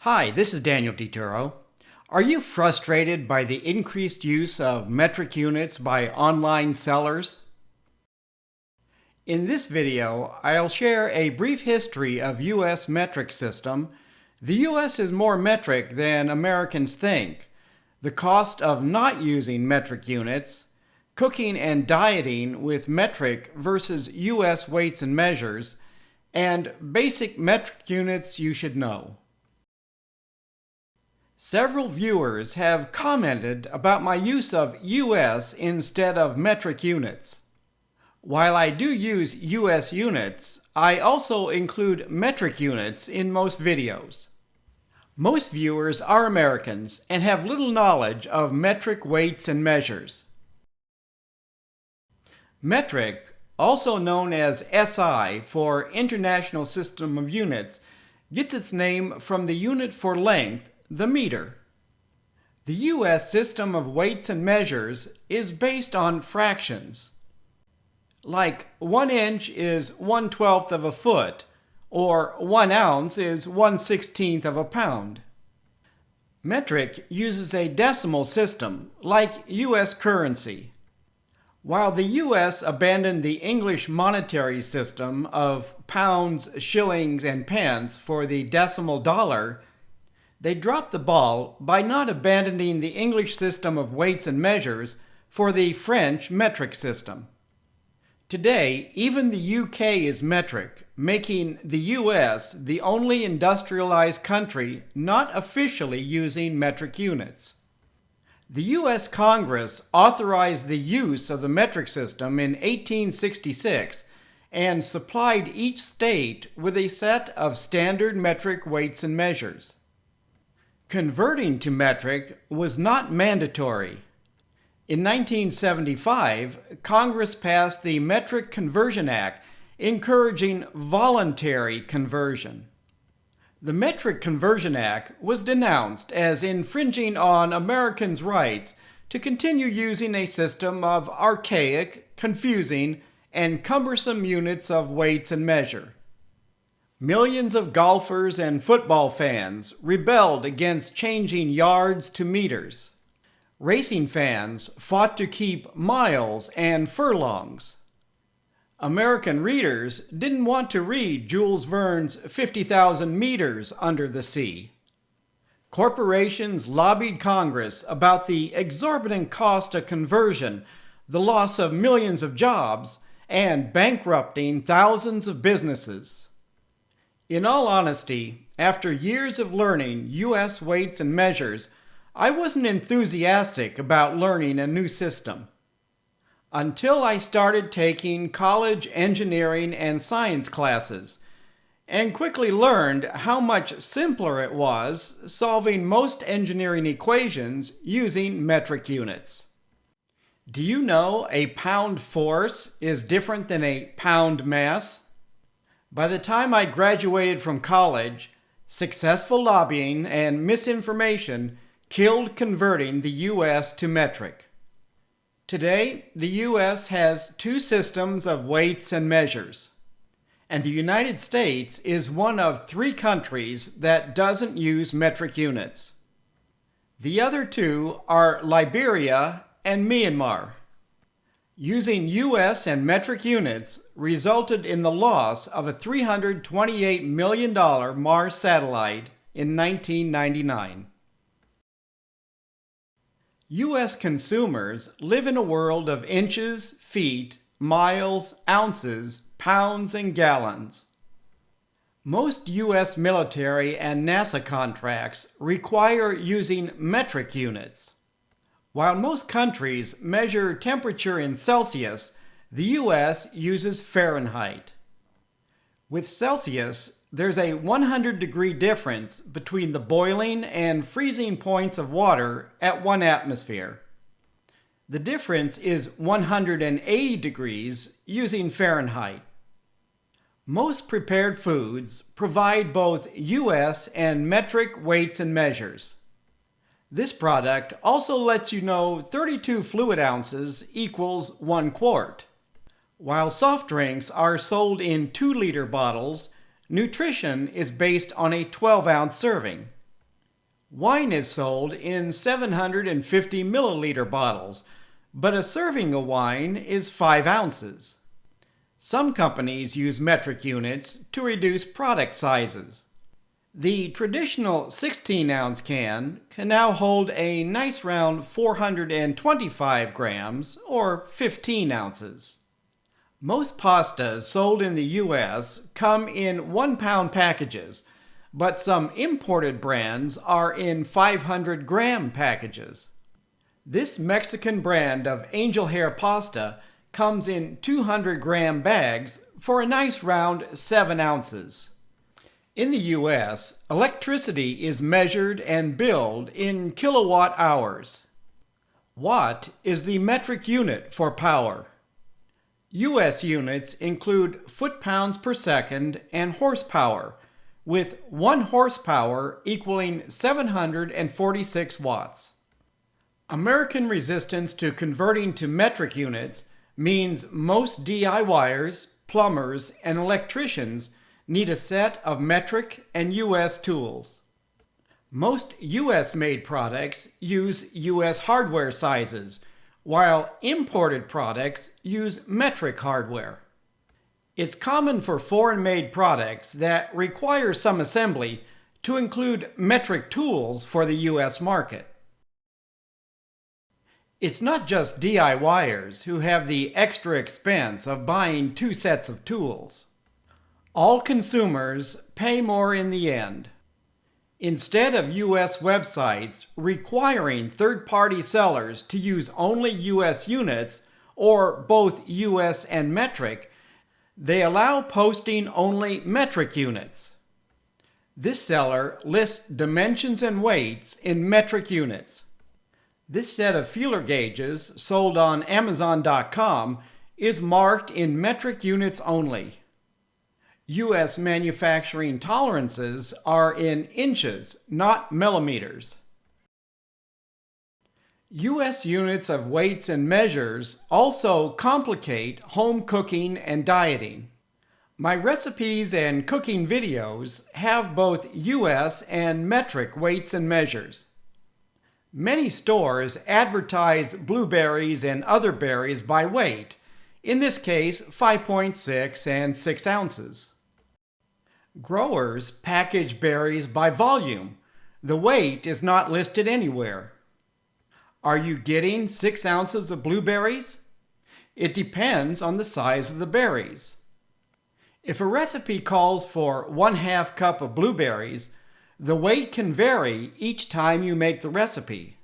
Hi, this is Daniel DiTuro. Are you frustrated by the increased use of metric units by online sellers? In this video, I'll share a brief history of U.S. metric system. The U.S. is more metric than Americans think. The cost of not using metric units, cooking and dieting with metric versus U.S. weights and measures, and basic metric units you should know. Several viewers have commented about my use of US instead of metric units. While I do use US units, I also include metric units in most videos. Most viewers are Americans and have little knowledge of metric weights and measures. Metric, also known as SI for International System of Units, gets its name from the unit for length, the meter. The U.S. system of weights and measures is based on fractions. Like 1 inch is 1/12 of a foot, or 1 ounce is 1/16 of a pound. Metric uses a decimal system, like U.S. currency. While the U.S. abandoned the English monetary system of pounds, shillings, and pence for the decimal dollar, they dropped the ball by not abandoning the English system of weights and measures for the French metric system. Today, even the UK is metric, making the US the only industrialized country not officially using metric units. The US Congress authorized the use of the metric system in 1866 and supplied each state with a set of standard metric weights and measures. Converting to metric was not mandatory. In 1975, Congress passed the Metric Conversion Act, encouraging voluntary conversion. The Metric Conversion Act was denounced as infringing on Americans' rights to continue using a system of archaic, confusing, and cumbersome units of weights and measure. Millions of golfers and football fans rebelled against changing yards to meters. Racing fans fought to keep miles and furlongs. American readers didn't want to read Jules Verne's 50,000 meters under the sea. Corporations lobbied Congress about the exorbitant cost of conversion, the loss of millions of jobs, and bankrupting thousands of businesses. In all honesty, after years of learning U.S. weights and measures, I wasn't enthusiastic about learning a new system. Until I started taking college engineering and science classes, and quickly learned how much simpler it was solving most engineering equations using metric units. Do you know a pound force is different than a pound mass? By the time I graduated from college, successful lobbying and misinformation killed converting the U.S. to metric. Today, the U.S. has two systems of weights and measures, and the United States is one of 3 countries that doesn't use metric units. The other 2 are Liberia and Myanmar. Using U.S. and metric units resulted in the loss of a $328 million Mars satellite in 1999. U.S. consumers live in a world of inches, feet, miles, ounces, pounds, and gallons. Most U.S. military and NASA contracts require using metric units. While most countries measure temperature in Celsius, the U.S. uses Fahrenheit. With Celsius, there's a 100-degree difference between the boiling and freezing points of water at 1 atmosphere. The difference is 180 degrees using Fahrenheit. Most prepared foods provide both U.S. and metric weights and measures. This product also lets you know 32 fluid ounces equals 1 quart. While soft drinks are sold in 2-liter bottles, nutrition is based on a 12-ounce serving. Wine is sold in 750 milliliter bottles, but a serving of wine is 5 ounces. Some companies use metric units to reduce product sizes. The traditional 16-ounce can now hold a nice round 425 grams or 15 ounces. Most pastas sold in the U.S. come in 1-pound packages, but some imported brands are in 500-gram packages. This Mexican brand of angel hair pasta comes in 200-gram bags for a nice round 7 ounces. In the U.S., electricity is measured and billed in kilowatt hours. Watt is the metric unit for power. U.S. units include foot-pounds per second and horsepower, with 1 horsepower equaling 746 watts. American resistance to converting to metric units means most DIYers, plumbers, and electricians need a set of metric and U.S. tools. Most U.S.-made products use U.S. hardware sizes, while imported products use metric hardware. It's common for foreign-made products that require some assembly to include metric tools for the U.S. market. It's not just DIYers who have the extra expense of buying 2 sets of tools. All consumers pay more in the end. Instead of U.S. websites requiring third-party sellers to use only U.S. units or both U.S. and metric, they allow posting only metric units. This seller lists dimensions and weights in metric units. This set of feeler gauges sold on Amazon.com is marked in metric units only. U.S. manufacturing tolerances are in inches, not millimeters. U.S. units of weights and measures also complicate home cooking and dieting. My recipes and cooking videos have both U.S. and metric weights and measures. Many stores advertise blueberries and other berries by weight, in this case 5.6 and 6 ounces. Growers package berries by volume. The weight is not listed anywhere. Are you getting 6 ounces of blueberries? It depends on the size of the berries. If a recipe calls for 1/2 cup of blueberries, the weight can vary each time you make the recipe.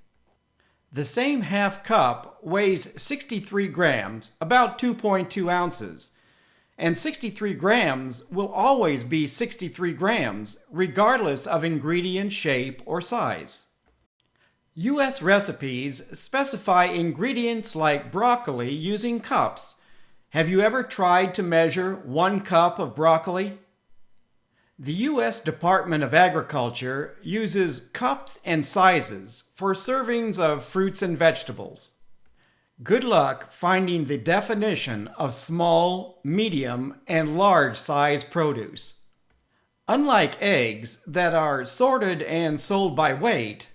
The same 1/2 cup weighs 63 grams, about 2.2 ounces. And 63 grams will always be 63 grams, regardless of ingredient shape or size. U.S. recipes specify ingredients like broccoli using cups. Have you ever tried to measure 1 cup of broccoli? The U.S. Department of Agriculture uses cups and sizes for servings of fruits and vegetables. Good luck finding the definition of small, medium, and large size produce. Unlike eggs that are sorted and sold by weight,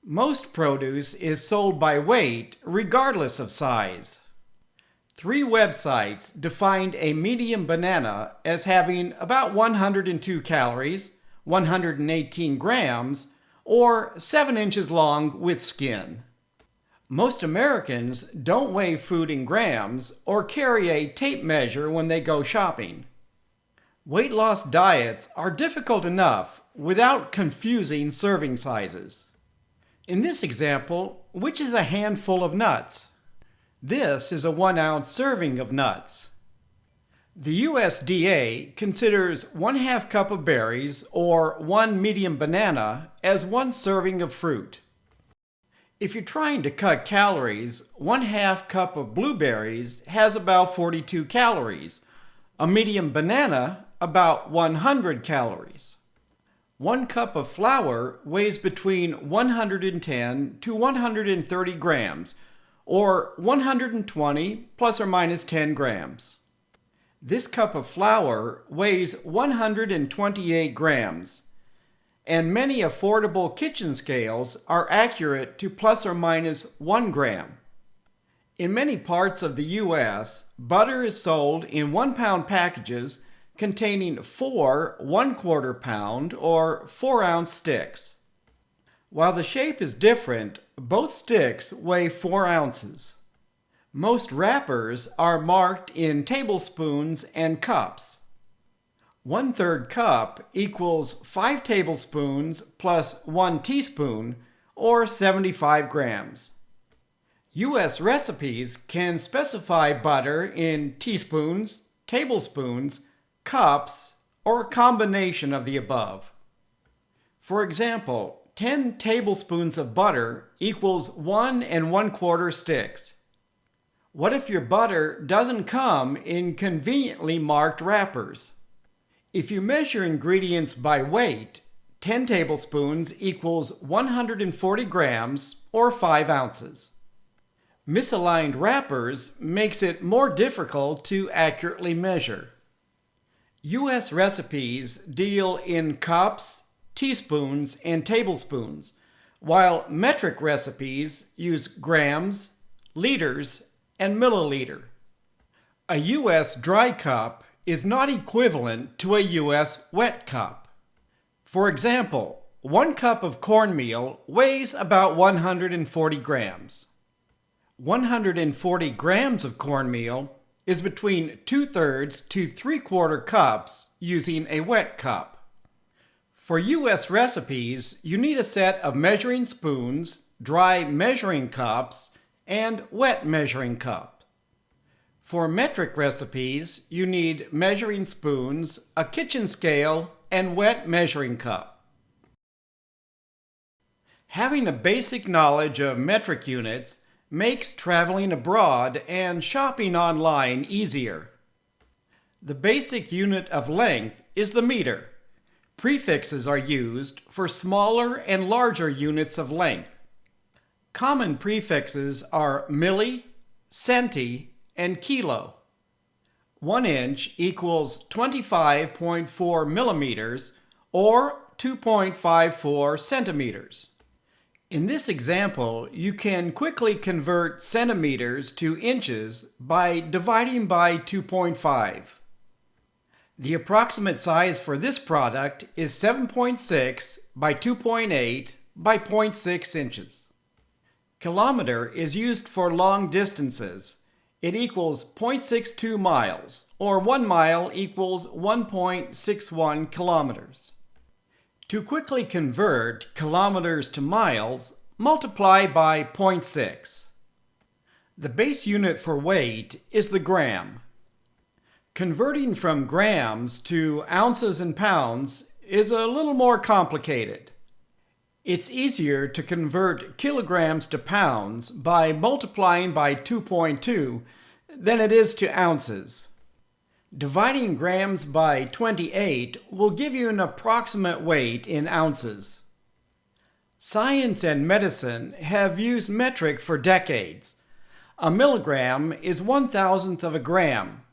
most produce is sold by weight regardless of size. 3 websites defined a medium banana as having about 102 calories, 118 grams, or 7 inches long with skin. Most Americans don't weigh food in grams or carry a tape measure when they go shopping. Weight loss diets are difficult enough without confusing serving sizes. In this example, which is a handful of nuts? This is a 1-ounce serving of nuts. The USDA considers 1/2 cup of berries or 1 medium banana as 1 serving of fruit. If you're trying to cut calories, 1/2 cup of blueberries has about 42 calories, a medium banana about 100 calories. 1 cup of flour weighs between 110 to 130 grams, or 120 plus or minus 10 grams. This cup of flour weighs 128 grams. and many affordable kitchen scales are accurate to plus or minus 1 gram. In many parts of the U.S., butter is sold in 1-pound packages containing 4 1/4 pound or 4-ounce sticks. While the shape is different, both sticks weigh 4 ounces. Most wrappers are marked in tablespoons and cups. 1/3 cup equals 5 tablespoons plus 1 teaspoon, or 75 grams. U.S. recipes can specify butter in teaspoons, tablespoons, cups, or a combination of the above. For example, 10 tablespoons of butter equals 1 1/4 sticks. What if your butter doesn't come in conveniently marked wrappers? If you measure ingredients by weight, 10 tablespoons equals 140 grams or 5 ounces. Misaligned wrappers makes it more difficult to accurately measure. U.S. recipes deal in cups, teaspoons, and tablespoons, while metric recipes use grams, liters, and milliliter. A U.S. dry cup is not equivalent to a U.S. wet cup. For example, 1 cup of cornmeal weighs about 140 grams. 140 grams of cornmeal is between 2/3 to 3/4 cups using a wet cup. For U.S. recipes, you need a set of measuring spoons, dry measuring cups, and wet measuring cup. For metric recipes, you need measuring spoons, a kitchen scale, and wet measuring cup. Having a basic knowledge of metric units makes traveling abroad and shopping online easier. The basic unit of length is the meter. Prefixes are used for smaller and larger units of length. Common prefixes are milli, centi, and kilo. 1 inch equals 25.4 millimeters or 2.54 centimeters. In this example, you can quickly convert centimeters to inches by dividing by 2.5. The approximate size for this product is 7.6 by 2.8 by 0.6 inches. Kilometer is used for long distances. It equals 0.62 miles, or 1 mile equals 1.61 kilometers. To quickly convert kilometers to miles, multiply by 0.6. The base unit for weight is the gram. Converting from grams to ounces and pounds is a little more complicated. It's easier to convert kilograms to pounds by multiplying by 2.2 than it is to ounces. Dividing grams by 28 will give you an approximate weight in ounces. Science and medicine have used metric for decades. A milligram is 1,000th of a gram.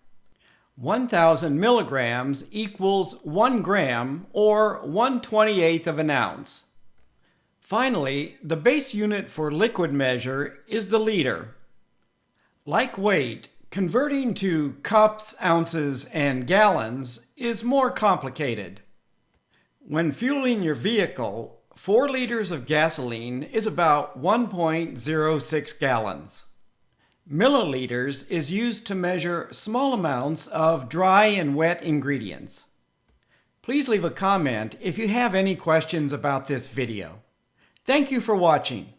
1,000 milligrams equals 1 gram or 1/28 of an ounce. Finally, the base unit for liquid measure is the liter. Like weight, converting to cups, ounces, and gallons is more complicated. When fueling your vehicle, 4 liters of gasoline is about 1.06 gallons. Milliliters is used to measure small amounts of dry and wet ingredients. Please leave a comment if you have any questions about this video. Thank you for watching.